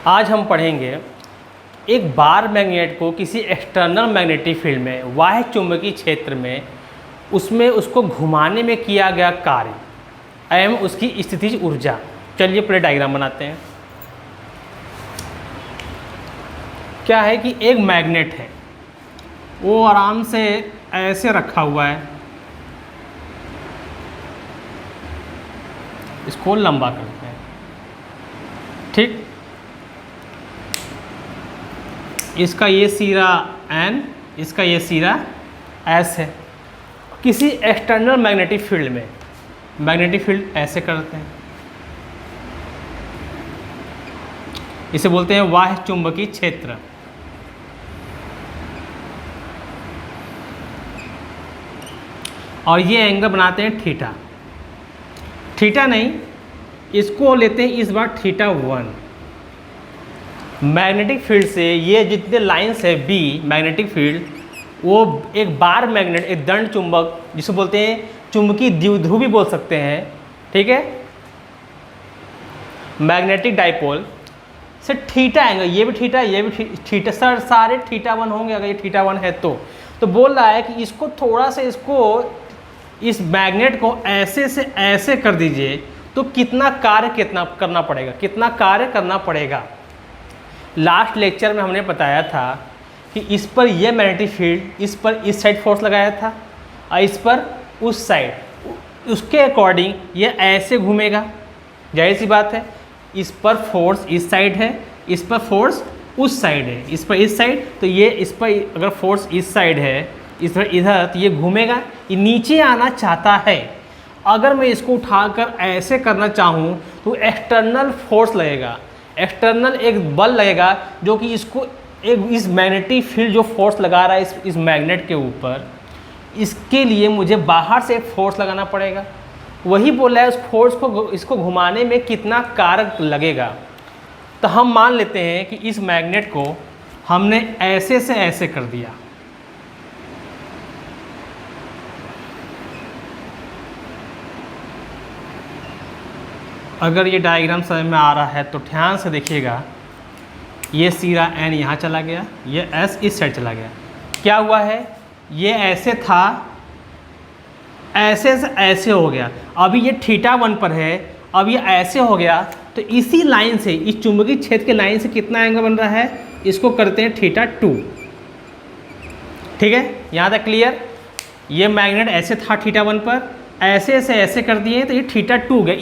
आज हम पढ़ेंगे एक बार मैग्नेट को किसी एक्सटर्नल मैग्नेटिक फील्ड में बाह्य चुंबकीय क्षेत्र में उसमें उसको घुमाने में किया गया कार्य एवं उसकी स्थितिज ऊर्जा। चलिए पहले डायग्राम बनाते हैं। क्या है कि एक मैग्नेट है, वो आराम से ऐसे रखा हुआ है, इसको लंबा करते हैं, ठीक। इसका ये सिरा N, इसका ये सिरा S है। किसी एक्सटर्नल मैग्नेटिक फील्ड में मैग्नेटिक फील्ड ऐसे करते हैं, इसे बोलते हैं बाह्य चुंबकीय क्षेत्र। और ये एंगल बनाते हैं थीटा। थीटा नहीं, इसको लेते हैं इस बार θ1। मैग्नेटिक फील्ड से ये जितने लाइंस है बी मैग्नेटिक फील्ड, वो एक बार मैग्नेट, एक दंड चुंबक जिसे बोलते हैं चुंबकीय द्विध्रुव भी बोल सकते हैं, ठीक है, मैग्नेटिक डाइपोल से थीटा एंगल, ये भी थीटा, ये भी थीटा, सर सारे θ1 होंगे अगर ये θ1 है तो बोल रहा है कि इसको थोड़ा सा, इसको इस मैग्नेट को ऐसे से ऐसे कर दीजिए तो कितना कार्य करना पड़ेगा। लास्ट लेक्चर में हमने बताया था कि इस पर यह मैग्नेटिक फील्ड, इस पर इस साइड फोर्स लगाया था और इस पर उस साइड, उसके अकॉर्डिंग ये ऐसे घूमेगा। जाहिर सी बात है, इस पर फोर्स इस साइड है, इस पर फोर्स उस साइड है, इस पर इस साइड, तो ये इस पर अगर फोर्स इस साइड है, इस पर इधर, तो ये घूमेगा, ये नीचे आना चाहता है। अगर मैं इसको उठाकर ऐसे करना चाहूँ तो एक्सटर्नल फोर्स लगेगा, एक्सटर्नल एक बल लगेगा जो कि इसको इस मैग्नेटिक फील्ड जो फोर्स लगा रहा है इस मैग्नेट के ऊपर, इसके लिए मुझे बाहर से एक फोर्स लगाना पड़ेगा। वही बोला है उस फोर्स को, इसको घुमाने में कितना कारक लगेगा। तो हम मान लेते हैं कि इस मैग्नेट को हमने ऐसे से ऐसे कर दिया, अगर ये डायग्राम समझ में आ रहा है तो ध्यान से देखिएगा। ये सिरा N यहाँ चला गया, ये S इस साइड चला गया। क्या हुआ है, ये ऐसे था, ऐसे से ऐसे हो गया। अभी ये θ1 पर है, अब ये ऐसे हो गया, तो इसी लाइन से, इस चुंबकीय क्षेत्र के लाइन से कितना एंगल बन रहा है, इसको करते हैं θ2। ठीक है, यहाँ तक क्लियर। ये मैग्नेट ऐसे था θ1 पर, ऐसे से ऐसे कर दिए तो ये θ2 गया,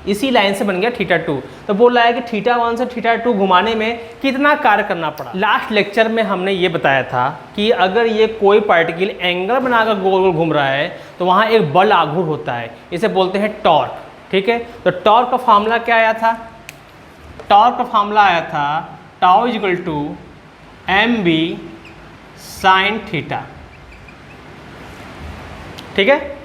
इसी लाइन से बन गया θ2। तो बोल रहा है कि θ1 से θ2 घुमाने में कितना कार्य करना पड़ा। लास्ट लेक्चर में हमने ये बताया था कि अगर ये कोई पार्टिकल एंगल बनाकर गोल गोल घूम रहा है तो वहाँ एक बल आघूर्ण होता है, इसे बोलते हैं टॉर्क। ठीक है, तो टॉर्क का फार्मूला क्या आया था, टॉर्क का फार्मूला आया था tau equal to mb sin theta. ठीक है,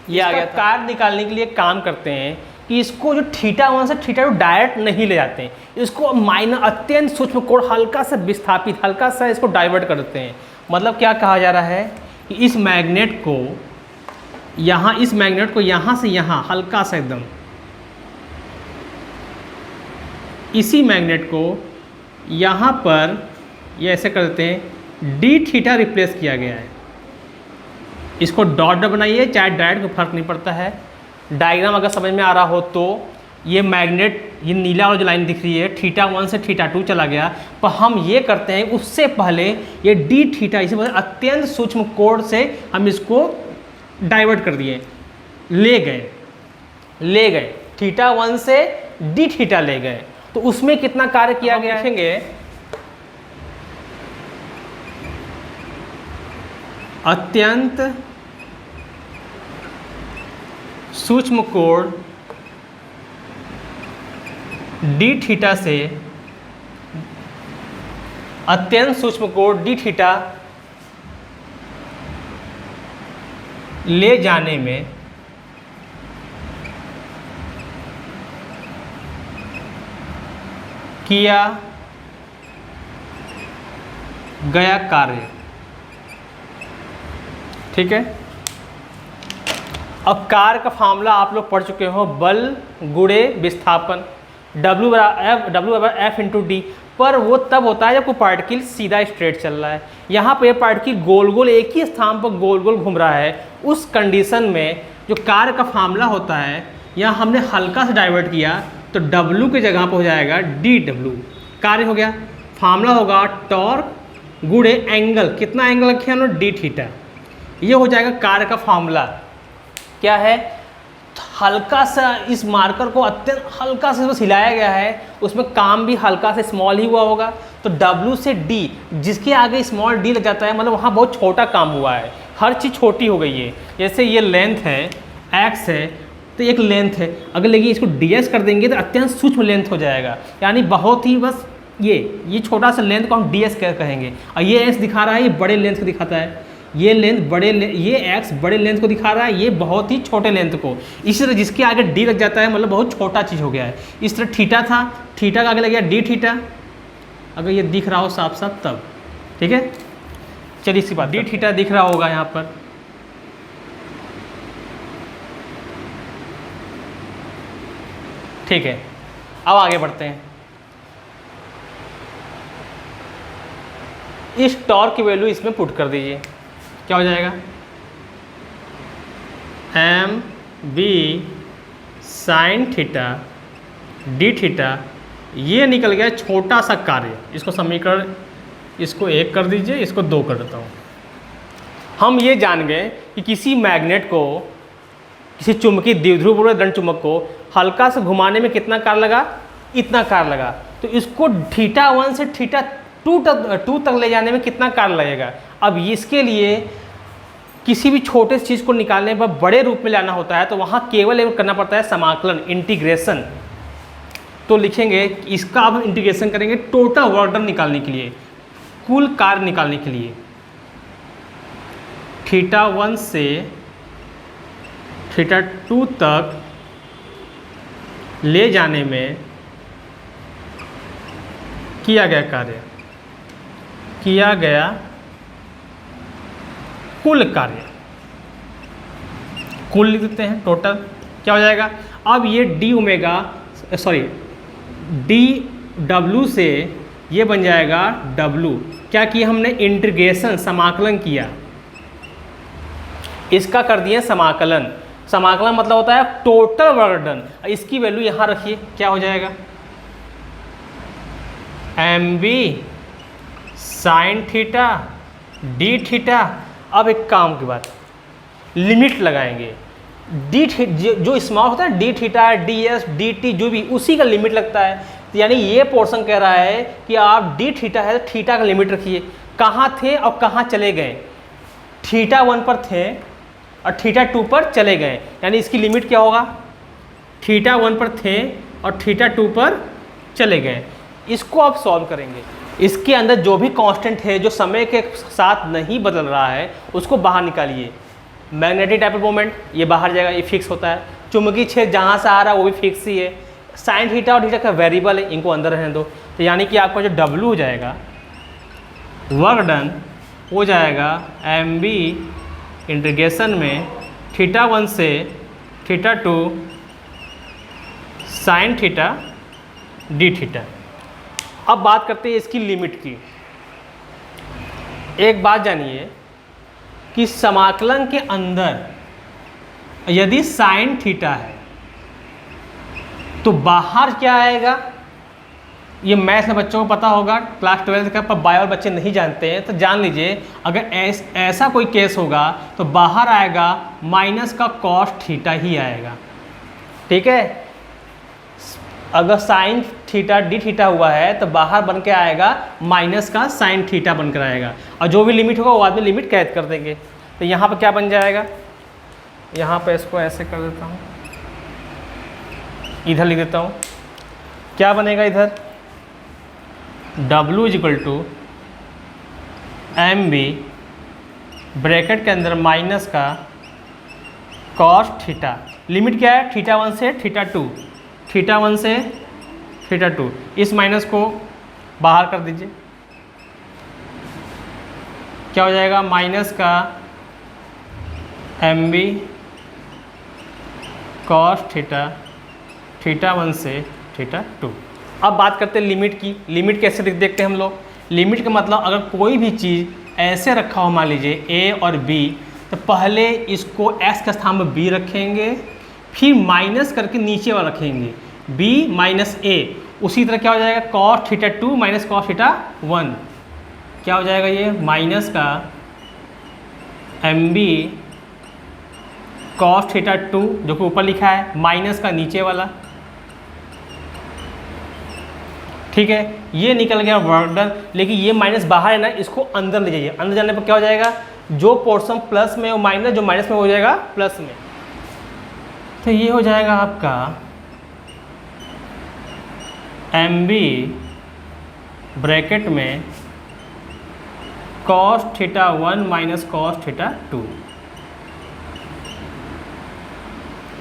ये आ गया। कार्य निकालने के लिए काम करते हैं कि इसको जो θ1 से θ2 डायरेक्ट नहीं ले जाते हैं, इसको माइनर, अत्यंत सूक्ष्म कोण, हल्का सा विस्थापित, हल्का सा इसको डाइवर्ट करते हैं। मतलब क्या कहा जा रहा है कि इस मैग्नेट को यहाँ से यहाँ हल्का सा एकदम, इसी मैग्नेट को यहाँ पर ये ऐसे करते हैं, dθ रिप्लेस किया गया है। इसको डॉट बनाइए, चाहे डायरेक्ट को फर्क नहीं पड़ता है। डायग्राम अगर समझ में आ रहा हो तो ये मैग्नेट, ये नीला वाला जो लाइन दिख रही है, θ1 से θ2 चला गया, पर हम ये करते हैं उससे पहले ये dθ, इसे बोलते हैं अत्यंत सूक्ष्म कोण से हम इसको डाइवर्ट कर दिए, ले गए θ1 से dθ ले गए, तो उसमें कितना कार्य किया गया देखेंगे। अत्यंत सूक्ष्म कोण dθ से, अत्यंत सूक्ष्म कोण dθ ले जाने में किया गया कार्य। ठीक है, अब कार्य का फार्मूला आप लोग पढ़ चुके हो, बल गुणे विस्थापन। W/F इंटू डी, पर वो तब होता है जब कोई पार्टिकल सीधा स्ट्रेट चल रहा है। यहाँ पे पार्टिकल गोल गोल एक ही स्थान पर गोल गोल घूम रहा है, उस कंडीशन में जो कार्य का फार्मूला होता है, यहाँ हमने हल्का से डाइवर्ट किया तो W की जगह पर हो जाएगा dW, कार्य हो गया। फार्मूला होगा टॉर्क गुणे एंगल, कितना एंगल रखे हम लोग, डी थीटा, ये हो जाएगा कार्य का फार्मूला। क्या है, हल्का सा इस मार्कर को अत्यंत हल्का से बस हिलाया गया है, उसमें काम भी हल्का से स्मॉल ही हुआ होगा, तो W से D, जिसके आगे स्मॉल d लग जाता है, मतलब वहाँ बहुत छोटा काम हुआ है, हर चीज़ छोटी हो गई है। जैसे ये लेंथ है x है, तो एक लेंथ है, अगर लेकिन इसको ds कर देंगे तो अत्यंत सूक्ष्म लेंथ हो जाएगा, यानी बहुत ही बस ये छोटा सा लेंथ को हम ds कहेंगे। और ये s दिखा रहा है, ये बड़े लेंथ को दिखाता है, ये लेंथ ये x बड़े लेंथ को दिखा रहा है, ये बहुत ही छोटे लेंथ को। इसी तरह जिसके आगे d लग जाता है मतलब बहुत छोटा चीज़ हो गया है। इस तरह थीटा था, थीटा का आगे लग गया d थीटा, अगर ये दिख रहा हो साफ साफ तब, ठीक है। चलिए इसकी बात, d थीटा दिख रहा होगा यहाँ पर, ठीक है। अब आगे बढ़ते हैं। इस टॉर्क की वैल्यू इसमें पुट कर दीजिए, क्या हो जाएगा, mb sine theta D theta, ये निकल गया छोटा सा कार्य। इसको समीकरण, इसको 1 कर दीजिए, इसको 2 कर देता हूँ। हम ये जान गए कि किसी मैग्नेट को, किसी चुंबकीय द्विध्रुव दंड चुंबक को हल्का से घुमाने में कितना कार्य लगा, इतना कार्य लगा, तो इसको θ1 से θ2 तक ले जाने में कितना कार्य लगेगा। अब इसके लिए किसी भी छोटे चीज़ को निकालने पर बड़े रूप में लाना होता है, तो वहाँ केवल करना पड़ता है समाकलन, इंटीग्रेशन। तो लिखेंगे इसका अब हम इंटीग्रेशन करेंगे टोटल वर्क डन निकालने के लिए, कुल कार्य निकालने के लिए। θ1 से θ2 तक ले जाने में किया गया कार्य, किया गया कुल कार्य, कुल लिख देते हैं, टोटल क्या हो जाएगा। अब ये dW से ये बन जाएगा W, क्या किया हमने, इंटीग्रेशन, समाकलन किया, इसका कर दिए समाकलन। समाकलन मतलब होता है टोटल वर्क डन। इसकी वैल्यू यहाँ रखिए, क्या हो जाएगा, mb sine theta D theta. अब एक काम की बात, लिमिट लगाएंगे, डी जो स्मॉल होता है D theta D S D T जो भी, उसी का लिमिट लगता है। तो यानी ये पोर्शन कह रहा है कि आप डी थीटा है तो थीटा का लिमिट रखिए, कहाँ थे और कहाँ चले गए, θ1 पर थे और θ2 पर चले गए, यानी इसकी लिमिट क्या होगा, θ1 पर थे और θ2 पर चले गए। इसको आप सॉल्व करेंगे, इसके अंदर जो भी कांस्टेंट है जो समय के साथ नहीं बदल रहा है उसको बाहर निकालिए। मैग्नेटिक डाइपोल मोमेंट ये बाहर जाएगा, ये फिक्स होता है। चुंबकीय क्षेत्र जहाँ से आ रहा है वो भी फिक्स ही है। साइन थीटा और थीटा का वेरिएबल है, इनको अंदर रहने दो। तो यानी कि आपका जो W हो जाएगा, वर्क डन हो जाएगा mb इंटीग्रेशन में θ1 से θ2 साइन थीटा डी थीटा। अब बात करते हैं इसकी लिमिट की। एक बात जानिए कि समाकलन के अंदर यदि साइन थीटा है तो बाहर क्या आएगा, ये मैथ में बच्चों को पता होगा, क्लास 12 का, पर बायो बच्चे नहीं जानते हैं तो जान लीजिए। अगर ऐसा कोई केस होगा तो बाहर आएगा माइनस का कॉस थीटा ही आएगा, ठीक है। अगर साइन थीटा डी थीटा हुआ है तो बाहर बन के आएगा माइनस का साइन थीटा बनकर आएगा, और जो भी लिमिट होगा वो बाद में लिमिट कैद कर देंगे। तो यहाँ पर क्या बन जाएगा, यहाँ पर इसको ऐसे कर देता हूँ, इधर लिख देता हूँ, क्या बनेगा इधर, W = mb ब्रैकेट के अंदर माइनस का कॉस थीटा, लिमिट क्या है, θ1 से θ2, θ1 से θ2, इस माइनस को बाहर कर दीजिए, क्या हो जाएगा, माइनस का mb cos थीटा θ1 से थीटा 2। अब बात करते हैं लिमिट की। लिमिट कैसे देखते हैं हम लोग। लिमिट का मतलब अगर कोई भी चीज़ ऐसे रखा हो, मान लीजिए a और b, तो पहले इसको x के स्थान में b रखेंगे, फिर माइनस करके नीचे वाला रखेंगे b माइनस a। उसी तरह क्या हो जाएगा, cos theta 2 minus cos theta 1, क्या हो जाएगा ये माइनस का mb cos थीटा 2 जो कि ऊपर लिखा है, माइनस का नीचे वाला। ठीक है, ये निकल गया वर्क डन। लेकिन ये माइनस बाहर है ना, इसको अंदर ले जाइए। अंदर जाने पर क्या हो जाएगा, जो पोर्शन प्लस में वो माइनस, जो माइनस में हो जाएगा प्लस में। तो ये हो जाएगा आपका एम बी ब्रैकेट में cos theta 1 minus cos theta 2।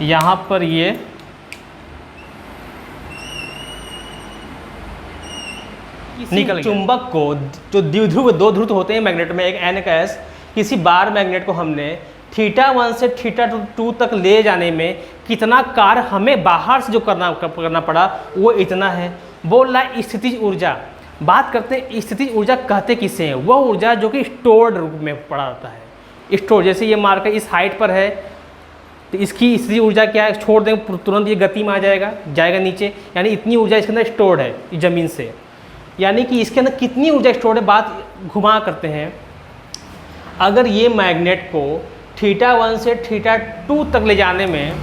यहाँ पर ये निकल चुंबक को, जो द्विध्रुव दो ध्रुव होते हैं मैग्नेट में, एक एन एक एस, किसी बार मैग्नेट को हमने थीटा 1 से थीटा 2 तक ले जाने में कितना कार्य हमें बाहर से जो करना पड़ा वो इतना है। बोल रहा है स्थितिज ऊर्जा। बात करते हैं स्थितिज ऊर्जा कहते किसे हैं, वह ऊर्जा जो कि स्टोर्ड रूप में पड़ा रहता है। स्टोर, जैसे ये मार्कर इस हाइट पर है तो इसकी स्थितिज ऊर्जा क्या है, छोड़ देंगे तुरंत ये गति में आ जाएगा नीचे, यानी इतनी ऊर्जा इसके अंदर स्टोर्ड है ज़मीन से। यानी कि इसके अंदर कितनी ऊर्जा स्टोर है, बात घुमा करते हैं। अगर ये मैग्नेट को थीटा 1 से थीटा 2 तक ले जाने में,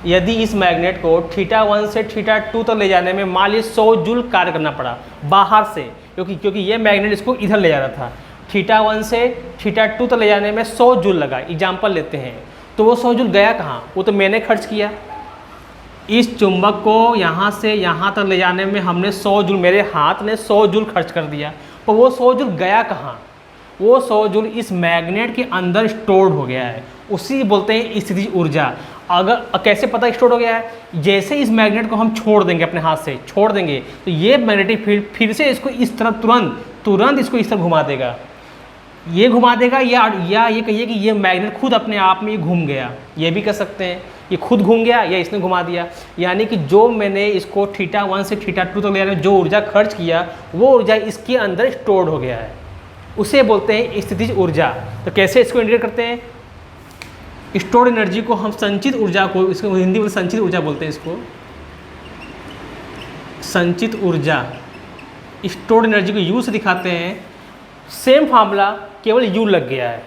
यदि इस मैग्नेट को थीटा 1 से थीटा 2 तक ले जाने में मान लीजिए 100 जूल कार्य करना पड़ा बाहर से, क्योंकि ये मैग्नेट इसको इधर ले जा रहा था। थीटा 1 से थीटा 2 तक ले जाने में 100 जूल लगा, एग्जाम्पल लेते हैं। तो वो 100 जूल गया कहाँ, वो तो मैंने खर्च किया। इस चुंबक को यहाँ से यहाँ तक ले जाने में हमने 100 जूल, मेरे हाथ ने 100 जूल खर्च कर दिया। तो वो 100 जूल गया कहाँ, वो 100 जूल इस मैग्नेट के अंदर स्टोर्ड हो गया है। उसी बोलते हैं स्थितिज ऊर्जा। अगर कैसे पता स्टोर हो गया है, जैसे इस मैग्नेट को हम छोड़ देंगे, अपने हाथ से छोड़ देंगे, तो ये मैग्नेटिक फील्ड फिर से इसको इस तरफ तुरंत इसको इस तरफ घुमा देगा। ये घुमा देगा या ये कहिए कि ये मैग्नेट खुद अपने आप में घूम गया, ये भी कह सकते हैं। ये खुद घूम गया या इसने घुमा दिया। यानी कि जो मैंने इसको थीटा 1 से थीटा 2 तक ले जाने में जो ऊर्जा खर्च किया, वो ऊर्जा इसके अंदर स्टोर्ड हो गया है, उसे बोलते हैं स्थितिज ऊर्जा। तो कैसे इसको इंडिकेट करते हैं, स्टोर्ड एनर्जी को हम संचित ऊर्जा को, इसको हिंदी में संचित ऊर्जा बोलते हैं, इसको संचित ऊर्जा। स्टोर्ड एनर्जी को यू से दिखाते हैं। सेम फार्मूला, केवल यू लग गया है,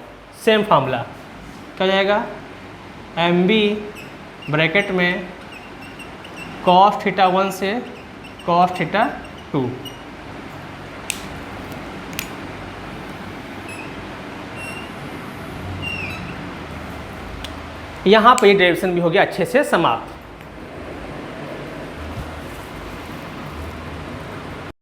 सेम फार्मूला। क्या जाएगा, एम बी ब्रैकेट में cos थीटा 1 से cos थीटा 2। यहाँ पर ये डेरिवेशन भी हो गया अच्छे से समाप्त।